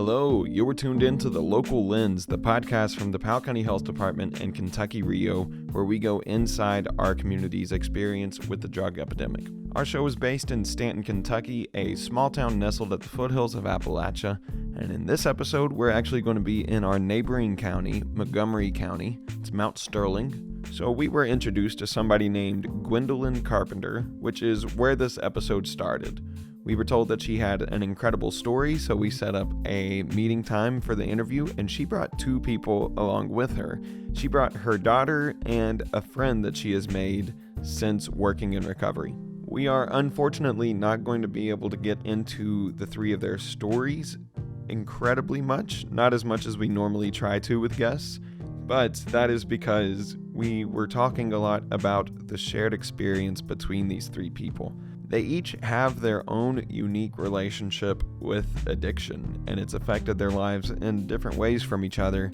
Hello, you were tuned in to The Local Lens, the podcast from the Powell County Health Department in Kentucky, Rio, where we go inside our community's experience with the drug epidemic. Our show is based in Stanton, Kentucky, a small town nestled at the foothills of Appalachia, and in this episode, we're actually going to be in our neighboring county, Montgomery County. It's Mount Sterling. So we were introduced to somebody named Gwyndolan Carpenter, which is where this episode started. We were told that she had an incredible story, so we set up a meeting time for the interview, and she brought two people along with her. She brought her daughter and a friend that she has made since working in recovery. We are unfortunately not going to be able to get into the three of their stories incredibly much, not as much as we normally try to with guests, but that is because we were talking a lot about the shared experience between these three people. They each have their own unique relationship with addiction, and it's affected their lives in different ways from each other,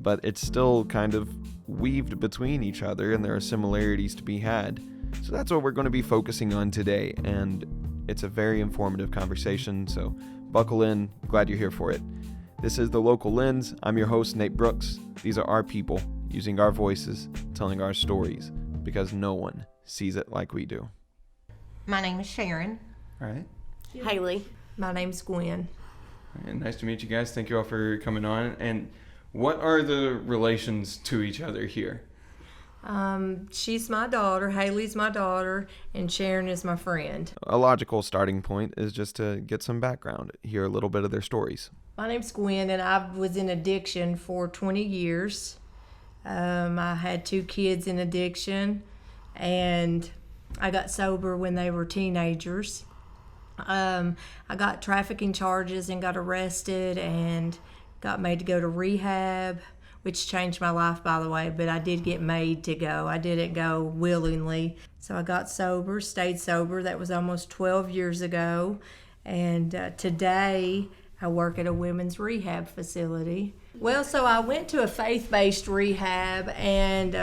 but it's still kind of weaved between each other, and there are similarities to be had. So that's what we're going to be focusing on today, and it's a very informative conversation, so buckle in. Glad you're here for it. This is The Local Lens. I'm your host, Nate Brooks. These are our people, using our voices, telling our stories, because no one sees it like we do. My name is Sharon. All right. Haley. My name's Gwen. And nice to meet you guys. Thank you all for coming on. And what are the relations to each other here? She's my daughter, Haley's my daughter, and Sharon is my friend. A logical starting point is just to get some background, hear a little bit of their stories. My name's Gwen, and I was in addiction for 20 years. I had two kids in addiction, and I got sober when they were teenagers. I got trafficking charges and got arrested and got made to go to rehab, which changed my life, by the way, but I did get made to go. I didn't go willingly. So I got sober, stayed sober. That was almost 12 years ago. And today I work at a women's rehab facility. Well, so I went to a faith-based rehab, and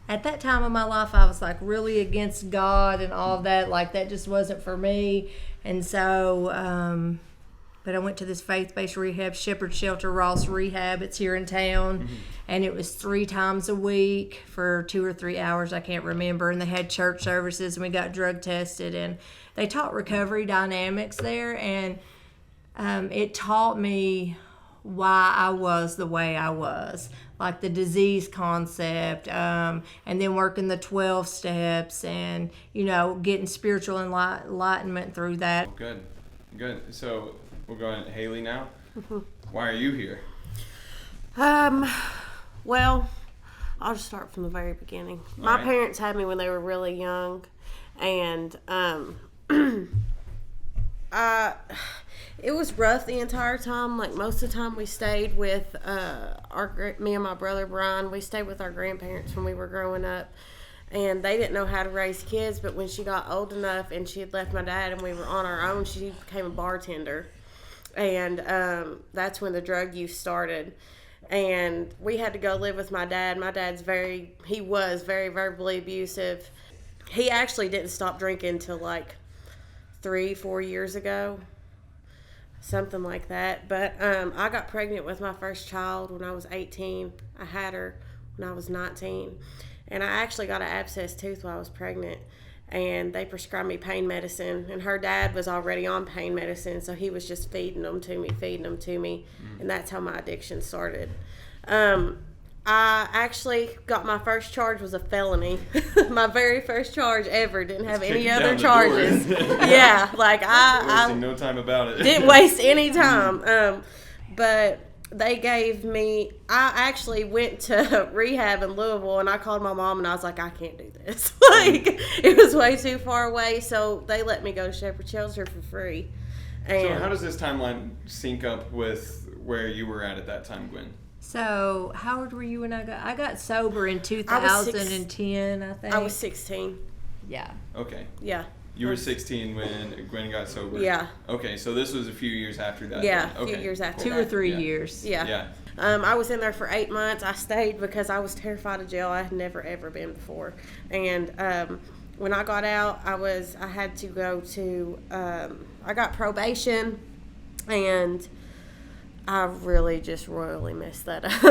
at that time of my life, I was like really against God and all that. Like that just wasn't for me. And so, but I went to this faith-based rehab, Shepherd Shelter Ross Rehab. It's here in town. Mm-hmm. And it was 3 times a week for 2 or 3 hours. I can't remember. And they had church services, and we got drug tested. And they taught recovery dynamics there. And it taught me why I was the way I was, like the disease concept, and then working the 12 steps and, getting spiritual enlightenment through that. Good. So we'll go on Haley now. Mm-hmm. Why are you here? Well, I'll just start from the very beginning. My parents had me when they were really young, and it was rough the entire time. Like most of the time we stayed with me and my brother Brian. We stayed with our grandparents when we were growing up, and they didn't know how to raise kids. But when she got old enough and she had left my dad and we were on our own, she became a bartender, and that's when the drug use started. And we had to go live with my dad. My dad's he was very verbally abusive. He actually didn't stop drinking until like 3-4 years ago. Something like that. But I got pregnant with my first child when I was 18. I had her when I was 19. And I actually got an abscessed tooth while I was pregnant. And they prescribed me pain medicine. And her dad was already on pain medicine, so he was just feeding them to me. And that's how my addiction started. I actually got my first charge was a felony. My very first charge ever. Didn't have any other charges. Yeah, like I wasting no time about it. Didn't waste any time. But they gave me. I actually went to rehab in Louisville, and I called my mom, and I was like, I can't do this. Like it was way too far away. So they let me go to Shepherd Shelter for free. And so how does this timeline sync up with where you were at that time, Gwen? So, how old were you when I got sober in 2010, I think? I was 16. Yeah. Okay. Yeah. You were 16 when Gwen got sober? Yeah. Okay, so this was a few years after that. Yeah, then. a few years after 2 that. or 3 years. Yeah. I was in there for 8 months. I stayed because I was terrified of jail. I had never, ever been before. And when I got out, I had to go to, I got probation, and I really just royally messed that up.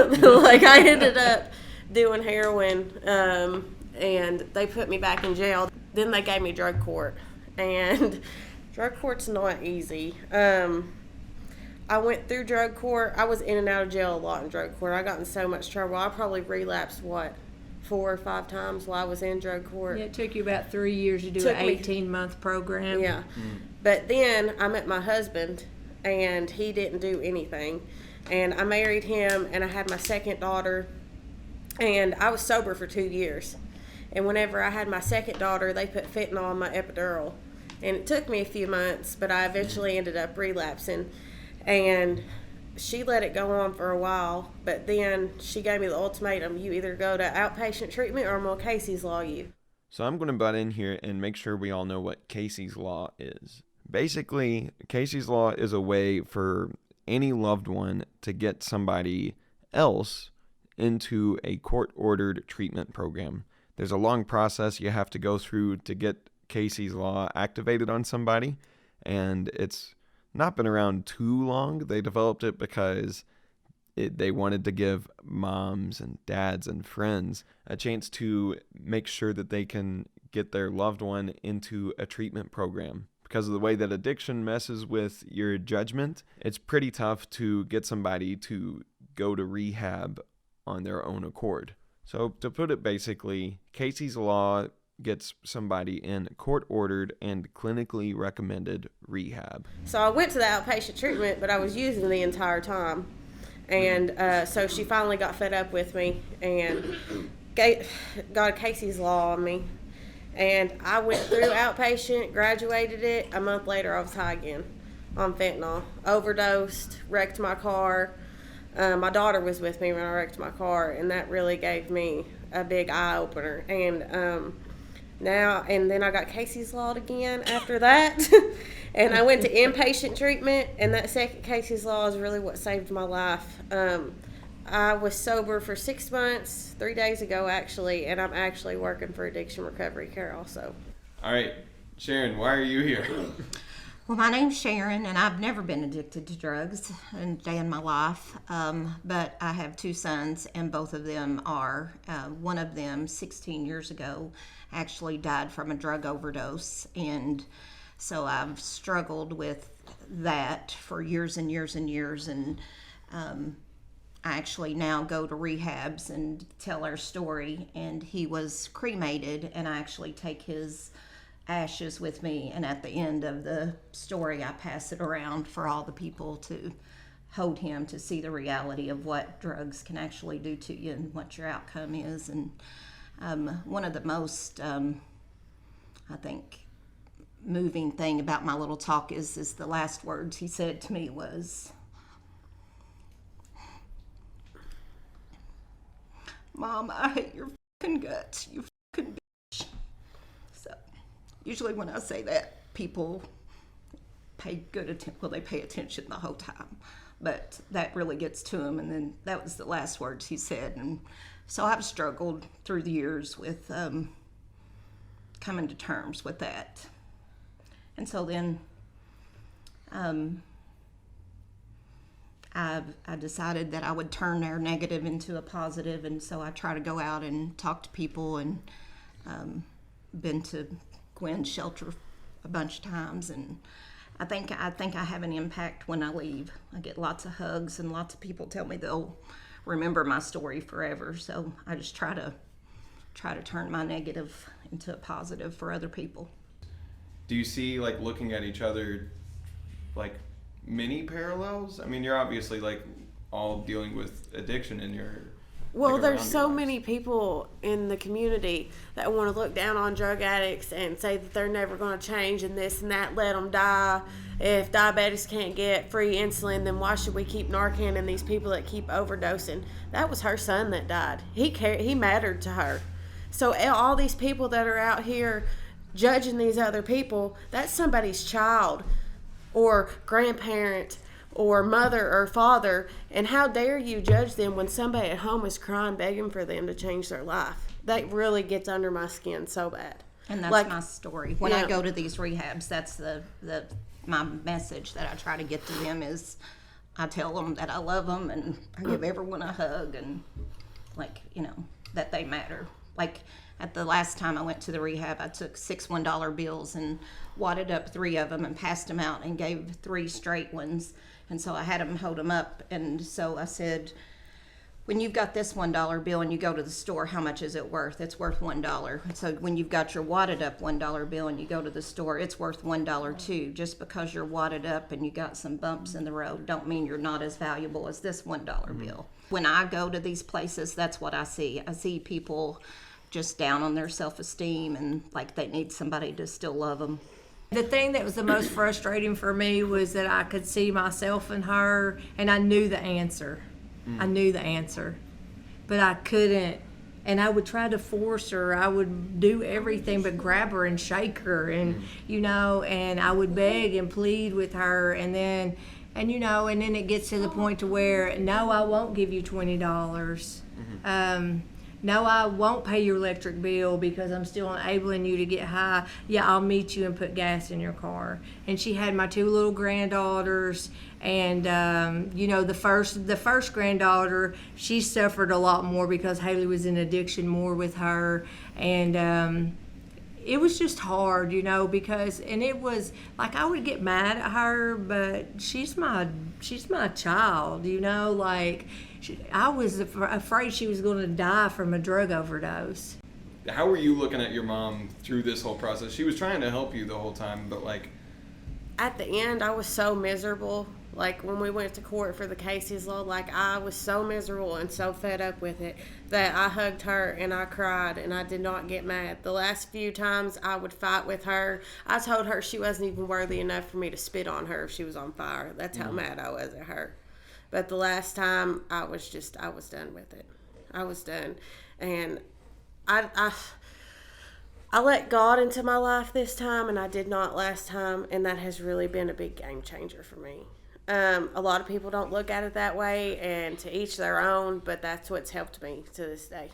Like, I ended up doing heroin, and they put me back in jail. Then they gave me drug court, and drug court's not easy. I went through drug court. I was in and out of jail a lot in drug court. I got in so much trouble. I probably relapsed, 4 or 5 times while I was in drug court. Yeah, it took you about 3 years to do an 18-month program. Yeah. But then I met my husband, and he didn't do anything. And I married him, and I had my second daughter, and I was sober for 2 years. And whenever I had my second daughter, they put fentanyl on my epidural. And it took me a few months, but I eventually ended up relapsing. And she let it go on for a while, but then she gave me the ultimatum: you either go to outpatient treatment or I'm going to Casey's Law you. So I'm going to butt in here and make sure we all know what Casey's Law is. Basically, Casey's Law is a way for any loved one to get somebody else into a court-ordered treatment program. There's a long process you have to go through to get Casey's Law activated on somebody, and it's not been around too long. They developed it because they wanted to give moms and dads and friends a chance to make sure that they can get their loved one into a treatment program. Because of the way that addiction messes with your judgment, it's pretty tough to get somebody to go to rehab on their own accord. So to put it basically, Casey's Law gets somebody in court-ordered and clinically recommended rehab. So I went to the outpatient treatment, but I was using the entire time. And so she finally got fed up with me and got a Casey's Law on me. And I went through outpatient, graduated it. A month later, I was high again on fentanyl. Overdosed, wrecked my car. My daughter was with me when I wrecked my car, and that really gave me a big eye-opener. And then I got Casey's Law again after that. And I went to inpatient treatment, and that second Casey's Law is really what saved my life. I was sober for 6 months, 3 days ago actually, and I'm actually working for Addiction Recovery Care also. All right, Sharon, why are you here? Well, my name's Sharon, and I've never been addicted to drugs a day in my life, but I have 2 sons, and both of them are. One of them, 16 years ago, actually died from a drug overdose, and so I've struggled with that for years and years and years, and I actually now go to rehabs and tell our story, and he was cremated, and I actually take his ashes with me, and at the end of the story I pass it around for all the people to hold him, to see the reality of what drugs can actually do to you and what your outcome is. And one of the most I think moving thing about my little talk is the last words he said to me was, "Mom, I hate your fucking guts, you fucking bitch." So usually when I say that, people pay good attention. Well, they pay attention the whole time, but that really gets to them. And then that was the last words he said. And so I've struggled through the years with coming to terms with that. And so then I decided that I would turn their negative into a positive, and so I try to go out and talk to people, and been to Gwen's shelter a bunch of times, and I think I have an impact when I leave. I get lots of hugs, and lots of people tell me they'll remember my story forever. So I just try to turn my negative into a positive for other people. Do you see, like, looking at each other, like, many parallels? I mean, you're obviously, like, all dealing with addiction in your... Well, like, there's around so your lives. many people in the community that want to look down on drug addicts and say that they're never going to change and this and that, let them die. If diabetics can't get free insulin, then why should we keep Narcan and these people that keep overdosing? That was her son that died. He mattered to her. So all these people that are out here judging these other people, that's somebody's child or grandparent or mother or father, and how dare you judge them when somebody at home is crying, begging for them to change their life? That really gets under my skin so bad. And that's my story. When I go to these rehabs, that's my message that I try to get to them is, I tell them that I love them, and I give everyone a hug, and that they matter. Like at the last time I went to the rehab, I took 6 $1 bills and wadded up 3 of them and passed them out and gave 3 straight ones. And so I had them hold them up. And so I said, when you've got this $1 bill and you go to the store, how much is it worth? It's worth $1. And so when you've got your wadded up $1 bill and you go to the store, it's worth $1 too. Just because you're wadded up and you got some bumps in the road don't mean you're not as valuable as this $1 bill. When I go to these places, that's what I see. I see people just down on their self-esteem and like they need somebody to still love them. The thing that was the most frustrating for me was that I could see myself in her, and I knew the answer. I knew the answer, but I couldn't. And I would try to force her. I would do everything but grab her and shake her, and and I would beg and plead with her, and then it gets to the point to where, no, I won't give you $20. No, I won't pay your electric bill because I'm still enabling you to get high. Yeah, I'll meet you and put gas in your car. And she had my 2 little granddaughters, and the first granddaughter, she suffered a lot more because Haley was in addiction more with her, and it was just hard, because, and it was like I would get mad at her, but she's my child, I was afraid she was going to die from a drug overdose. How were you looking at your mom through this whole process? She was trying to help you the whole time, but at the end, I was so miserable. Like when we went to court for the cases, I was so miserable and so fed up with it that I hugged her and I cried and I did not get mad. The last few times I would fight with her, I told her she wasn't even worthy enough for me to spit on her if she was on fire. That's how mad I was at her. But the last time I was done with it. I was done. And I let God into my life this time, and I did not last time, and that has really been a big game changer for me. A lot of people don't look at it that way, and to each their own, but that's what's helped me to this day.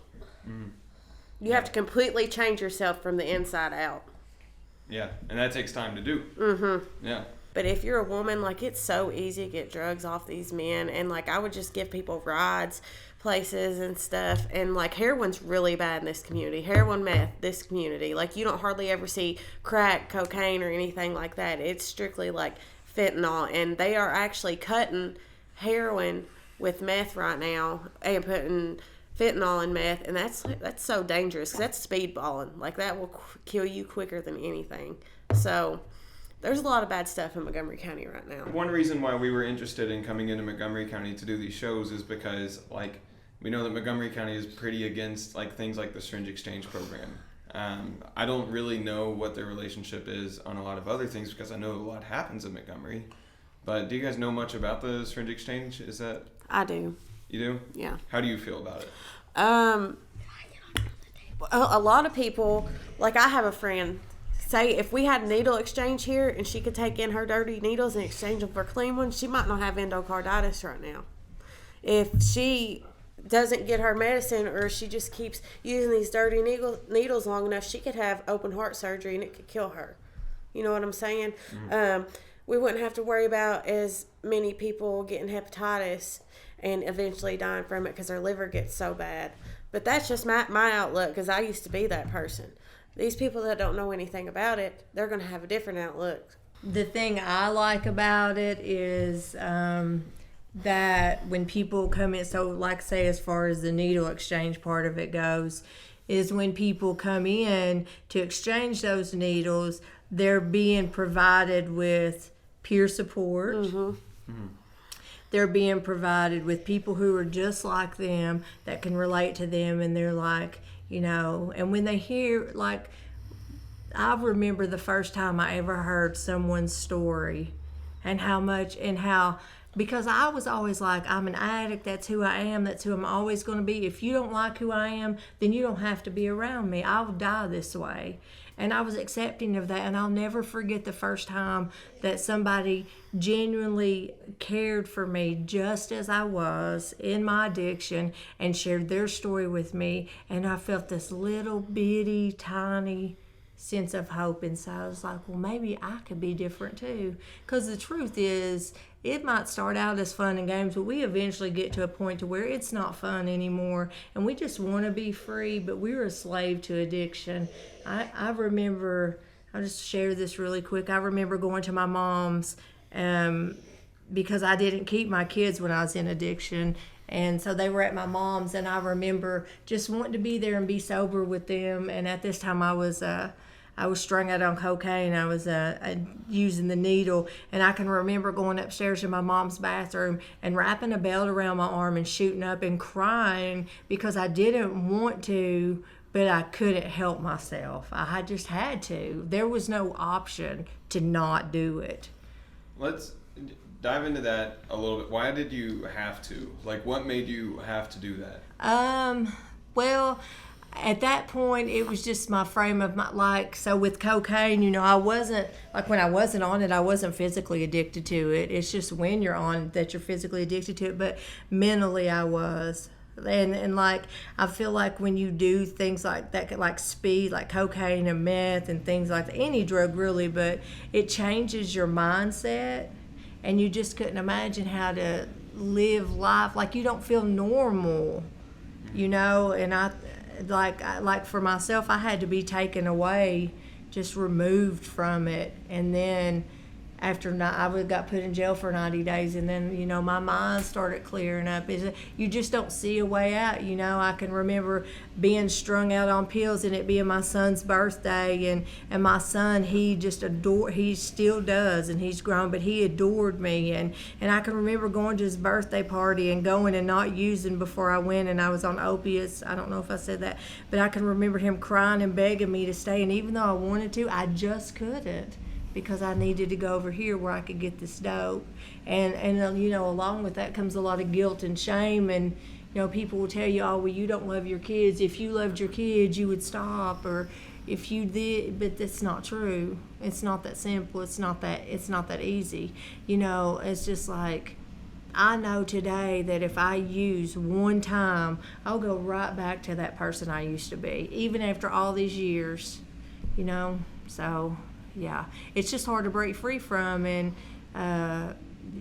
You have to completely change yourself from the inside out. Yeah, and that takes time to do. Yeah. But if you're a woman, it's so easy to get drugs off these men, and I would just give people rides places and stuff, and heroin's really bad in this community. Heroin, meth, this community, you don't hardly ever see crack, cocaine, or anything like that. It's strictly fentanyl, and they are actually cutting heroin with meth right now and putting fentanyl in meth, and that's so dangerous, 'cause that's speedballing. That will kill you quicker than anything. So there's a lot of bad stuff in Montgomery County right now. One reason why we were interested in coming into Montgomery County to do these shows is because we know that Montgomery County is pretty against things like the syringe exchange program. I don't really know what their relationship is on a lot of other things because I know a lot happens in Montgomery. But do you guys know much about the syringe exchange? Is that? I do. You do? Yeah. How do you feel about it? A lot of people, I have a friend, say if we had needle exchange here and she could take in her dirty needles and exchange them for clean ones, she might not have endocarditis right now. If she doesn't get her medicine, or she just keeps using these dirty needles long enough, she could have open heart surgery and it could kill her. You know what I'm saying? We wouldn't have to worry about as many people getting hepatitis and eventually dying from it because their liver gets so bad. But that's just my outlook, because I used to be that person. These people that don't know anything about it, they're going to have a different outlook. The thing I like about it is that when people come in, so say as far as the needle exchange part of it goes, is when people come in to exchange those needles, they're being provided with peer support. They're being provided with people who are just like them that can relate to them, and they're and when they hear, I remember the first time I ever heard someone's story and because I was always I'm an addict, that's who I am, that's who I'm always going to be. If you don't like who I am, then you don't have to be around me. I'll die this way. And I was accepting of that, and I'll never forget the first time that somebody genuinely cared for me just as I was in my addiction and shared their story with me, and I felt this little bitty tiny sense of hope inside. I was like, well, maybe I could be different too. Because the truth is, it might start out as fun and games, but we eventually get to a point to where it's not fun anymore, and we just want to be free, but we're a slave to addiction. I remember, I'll just share this really quick. I remember going to my mom's because I didn't keep my kids when I was in addiction. And so they were at my mom's, and I remember just wanting to be there and be sober with them. And at this time, I was strung out on cocaine. I was using the needle, and I can remember going upstairs to my mom's bathroom and wrapping a belt around my arm and shooting up and crying because I didn't want to, but I couldn't help myself. I just had to. There was no option to not do it. Let's dive into that a little bit. Why did you have to? Like, what made you have to do that? Well, at that point, it was just my frame of mind. So with cocaine, I wasn't, when I wasn't on it, I wasn't physically addicted to it. It's just when you're on it that you're physically addicted to it. But mentally, I was. And I feel like when you do things like that, like speed, like cocaine and meth and things like that, any drug really, but it changes your mindset. And you just couldn't imagine how to live life. Like, you don't feel normal, and I, like for myself, I had to be taken away, just removed from it. And then after I got put in jail for 90 days, and then, my mind started clearing up. You just don't see a way out, I can remember being strung out on pills and it being my son's birthday, and my son, he still does, and he's grown, but he adored me, and I can remember going to his birthday party and going and not using before I went, and I was on opiates. I don't know if I said that, but I can remember him crying and begging me to stay, and even though I wanted to, I just couldn't, because I needed to go over here where I could get this dope. And along with that comes a lot of guilt and shame. And, people will tell you, oh, well, you don't love your kids. If you loved your kids, you would stop. Or if you did, but that's not true. It's not that simple. It's not that easy. It's just like, I know today that if I use one time, I'll go right back to that person I used to be, even after all these years, so... Yeah, it's just hard to break free from, and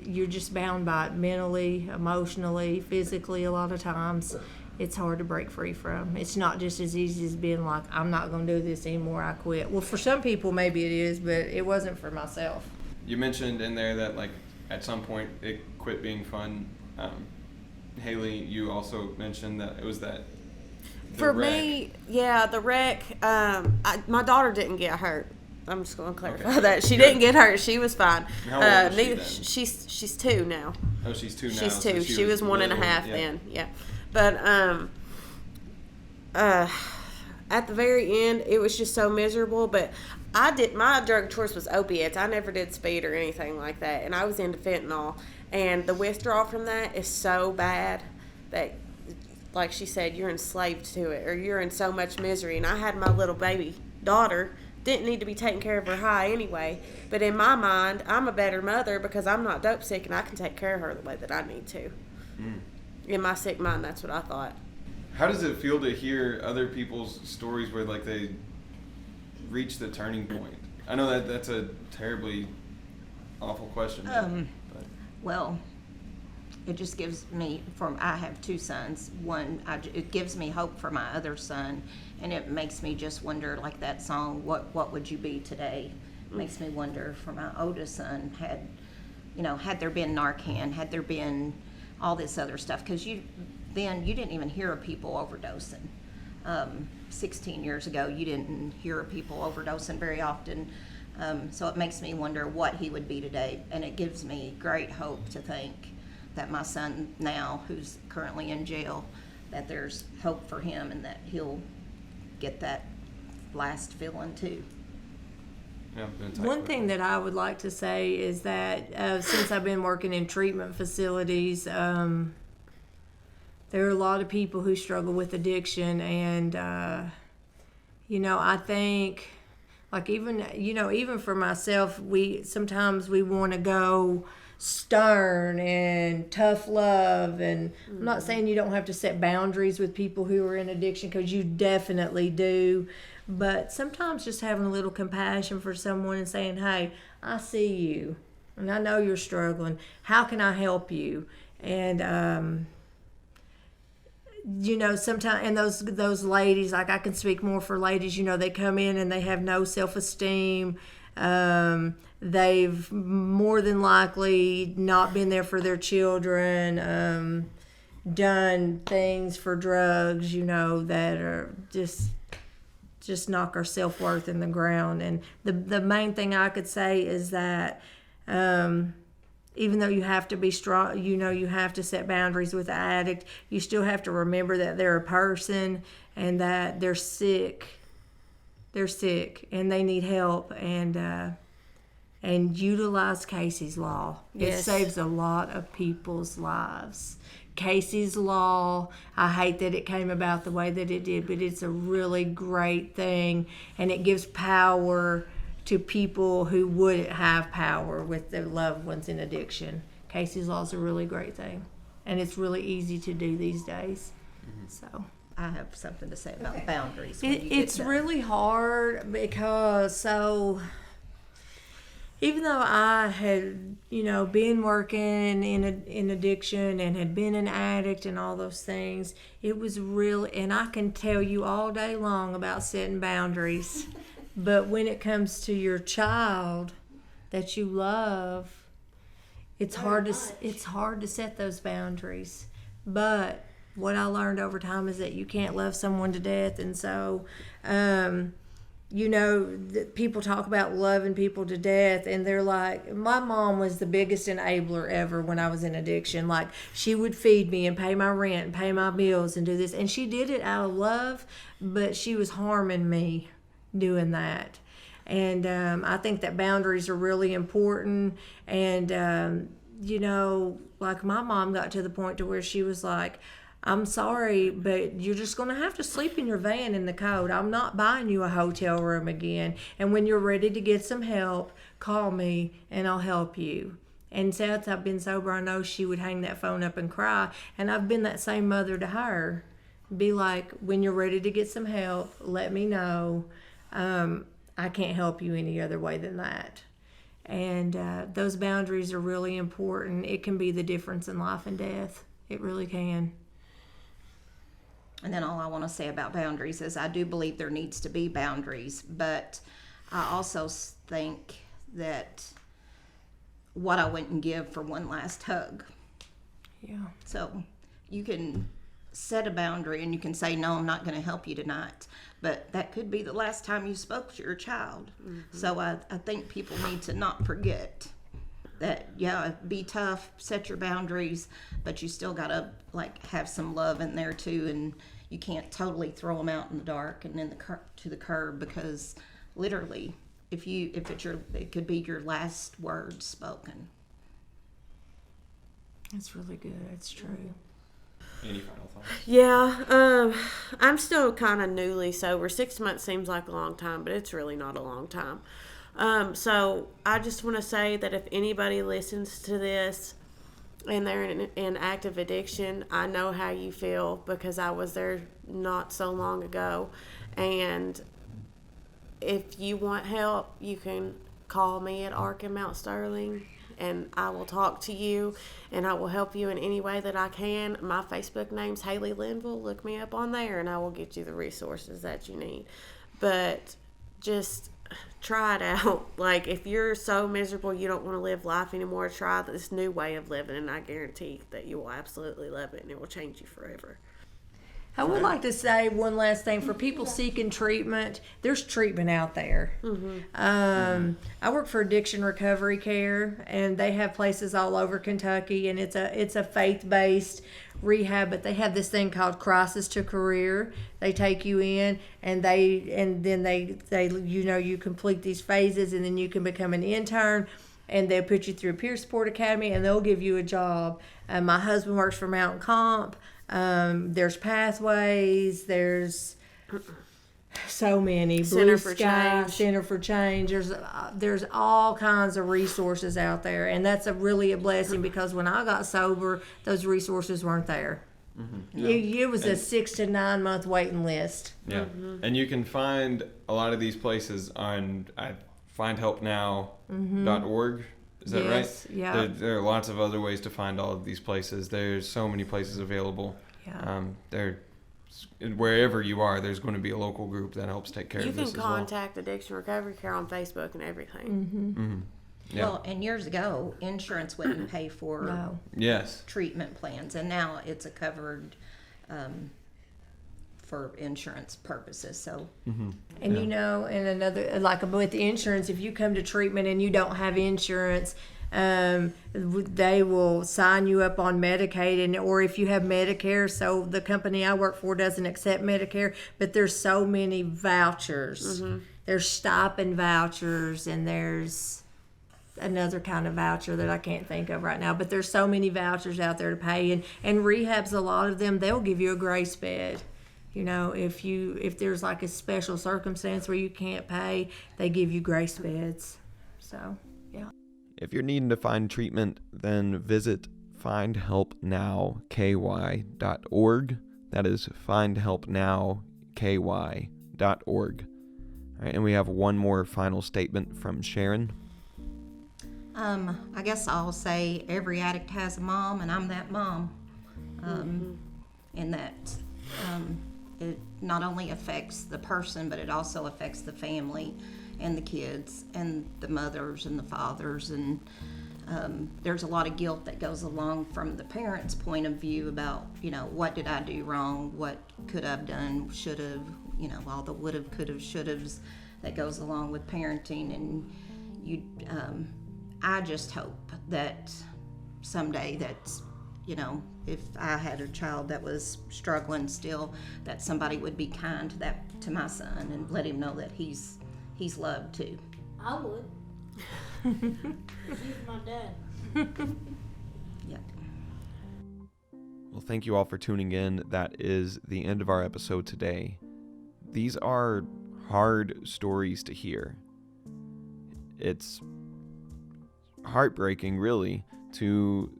you're just bound by it mentally, emotionally, physically. A lot of times it's hard to break free from. It's not just as easy as being like, I'm not going to do this anymore, I quit. Well, for some people maybe it is, but it wasn't for myself. You mentioned in there that at some point it quit being fun. Haley, you also mentioned that it was that for wreck. Me, yeah, the wreck. My daughter didn't get hurt. I'm just going to clarify that. She didn't get hurt. She was fine. How old is she then? She's 2 now. Oh, she's 2 now. She's 2. So she was 1.5 then. Yeah. But at the very end, it was just so miserable. But my drug choice was opiates. I never did speed or anything like that. And I was into fentanyl. And the withdrawal from that is so bad that, like she said, you're enslaved to it, or you're in so much misery. And I had my little baby daughter. Didn't need to be taking care of her high anyway. But in my mind, I'm a better mother because I'm not dope sick and I can take care of her the way that I need to. In my sick mind, that's what I thought. How does it feel to hear other people's stories where they reach the turning point? I know that's a terribly awful question. Well, it just gives me, I have 2 sons. It gives me hope for my other son. And it makes me just wonder, like that song, what would you be today? Makes me wonder for my oldest son, had there been Narcan, had there been all this other stuff, because you didn't even hear of people overdosing. 16 years ago, you didn't hear of people overdosing very often. So it makes me wonder what he would be today. And it gives me great hope to think that my son now, who's currently in jail, that there's hope for him and that he'll get that last feeling too. Yeah, one thing that I would like to say is that since I've been working in treatment facilities, there are a lot of people who struggle with addiction, and I think, like, even for myself, sometimes we want to go stern and tough love, and I'm not saying you don't have to set boundaries with people who are in addiction, because you definitely do, But sometimes just having a little compassion for someone and saying, hey, I see you and I know you're struggling. How can I help you? And, sometimes, and those ladies, like I can speak more for ladies, they come in and they have no self-esteem. They've more than likely not been there for their children, done things for drugs, that are just knock our self-worth in the ground. And the main thing I could say is that even though you have to be strong, you have to set boundaries with the addict, you still have to remember that they're a person and that they're sick. They're sick and they need help, and utilize Casey's Law. Yes. It saves a lot of people's lives. Casey's Law, I hate that it came about the way that it did, but it's a really great thing, and it gives power to people who wouldn't have power with their loved ones in addiction. Casey's Law is a really great thing, and it's really easy to do these days. So I have something to say about boundaries. it's really hard because even though I had, been working in addiction and had been an addict and all those things, it was really, and I can tell you all day long about setting boundaries, but when it comes to your child that you love, it's hard to set those boundaries. But what I learned over time is that you can't love someone to death, and so people talk about loving people to death, and they're like, my mom was the biggest enabler ever when I was in addiction. Like, she would feed me and pay my rent and pay my bills and do this, and she did it out of love, but she was harming me doing that. And I think that boundaries are really important. And like my mom got to the point to where she was like, I'm sorry, but you're just going to have to sleep in your van in the cold. I'm not buying you a hotel room again. And when you're ready to get some help, call me and I'll help you. And since I've been sober, I know she would hang that phone up and cry. And I've been that same mother to her. Be like, when you're ready to get some help, let me know. I can't help you any other way than that. And those boundaries are really important. It can be the difference in life and death. It really can. And then all I want to say about boundaries is I do believe there needs to be boundaries, but I also think that what I wouldn't give for one last hug. Yeah. So you can set a boundary and you can say, no, I'm not going to help you tonight. But that could be the last time you spoke to your child. Mm-hmm. So I think people need to not forget that, be tough, set your boundaries, but you still got to have some love in there too, and you can't totally throw them out in the dark and then to the curb, because literally, it could be your last word spoken. That's really good. That's true. Any final thoughts? Yeah, I'm still kind of newly sober. 6 months seems like a long time, but it's really not a long time. So I just want to say that if anybody listens to this and they're in active addiction, I know how you feel, because I was there not so long ago. And if you want help, you can call me at ARC in Mount Sterling, and I will talk to you, and I will help you in any way that I can. My Facebook name's Haley Linville. Look me up on there, and I will get you the resources that you need. But just try it out. If you're so miserable you don't want to live life anymore, try this new way of living, and I guarantee that you will absolutely love it, and it will change you forever. I would like to say one last thing. For people seeking treatment, there's treatment out there. Mm-hmm. I work for Addiction Recovery Care, and they have places all over Kentucky, and it's a faith-based rehab, but they have this thing called Crisis to Career. They take you in, and then they you complete these phases, and then you can become an intern, and they'll put you through a peer support academy, and they'll give you a job. My husband works for Mountain Comp. There's Pathways. There's so many. Blue Sky, Center for Change. There's all kinds of resources out there, and that's really a blessing, because when I got sober, those resources weren't there. It was a 6 to 9 month waiting list. Yeah, and you can find a lot of these places on findhelpnow.org. Is that Yes, right? yeah. There are lots of other ways to find all of these places. There's so many places available. Yeah. Wherever you are, there's going to be a local group that helps take care You of can this as well. contact Addiction Recovery Care on Facebook and everything. Yeah. Well, and years ago, insurance wouldn't pay for No. Yes. treatment plans, and now it's a covered for insurance purposes. So, And and another, like with the insurance, if you come to treatment and you don't have insurance, they will sign you up on Medicaid, or if you have Medicare. So the company I work for doesn't accept Medicare, but there's so many vouchers. There's stipend vouchers, and there's another kind of voucher that I can't think of right now, but there's so many vouchers out there to pay, and rehabs, a lot of them, they'll give you a grace bed. If there's like a special circumstance where you can't pay, they give you grace beds. So, yeah. If you're needing to find treatment, then visit findhelpnowky.org. That is findhelpnowky.org. All right, and we have one more final statement from Sharon. I guess I'll say every addict has a mom, and I'm that mom. And that it not only affects the person, but it also affects the family and the kids and the mothers and the fathers. And there's a lot of guilt that goes along from the parents' point of view about, what did I do wrong? What could I have done? Should have, all the would have, could have, should haves that goes along with parenting. And I just hope that someday that, if I had a child that was struggling still, that somebody would be kind to my son and let him know that he's loved too. I would. He's my dad. Yeah. Well, thank you all for tuning in. That is the end of our episode today. These are hard stories to hear. It's heartbreaking, really, to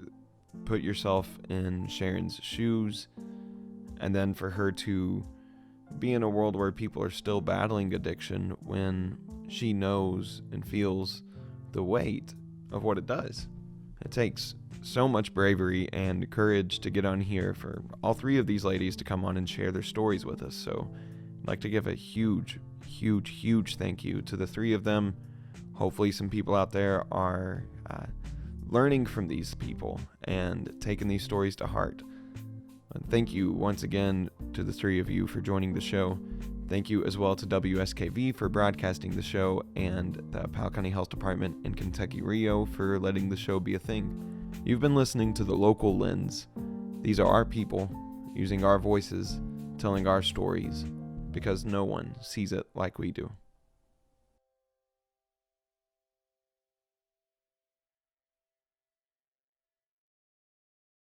put yourself in Sharon's shoes, and then for her to be in a world where people are still battling addiction when she knows and feels the weight of what it does. It takes so much bravery and courage to get on here for all three of these ladies to come on and share their stories with us. So I'd like to give a huge thank you to the three of them. Hopefully some people out there are learning from these people and taking these stories to heart. Thank you once again to the three of you for joining the show. Thank you as well to WSKV for broadcasting the show, and the Powell County Health Department in Kentucky Rio for letting the show be a thing. You've been listening to The Local Lens. These are our people, using our voices, telling our stories, because no one sees it like we do.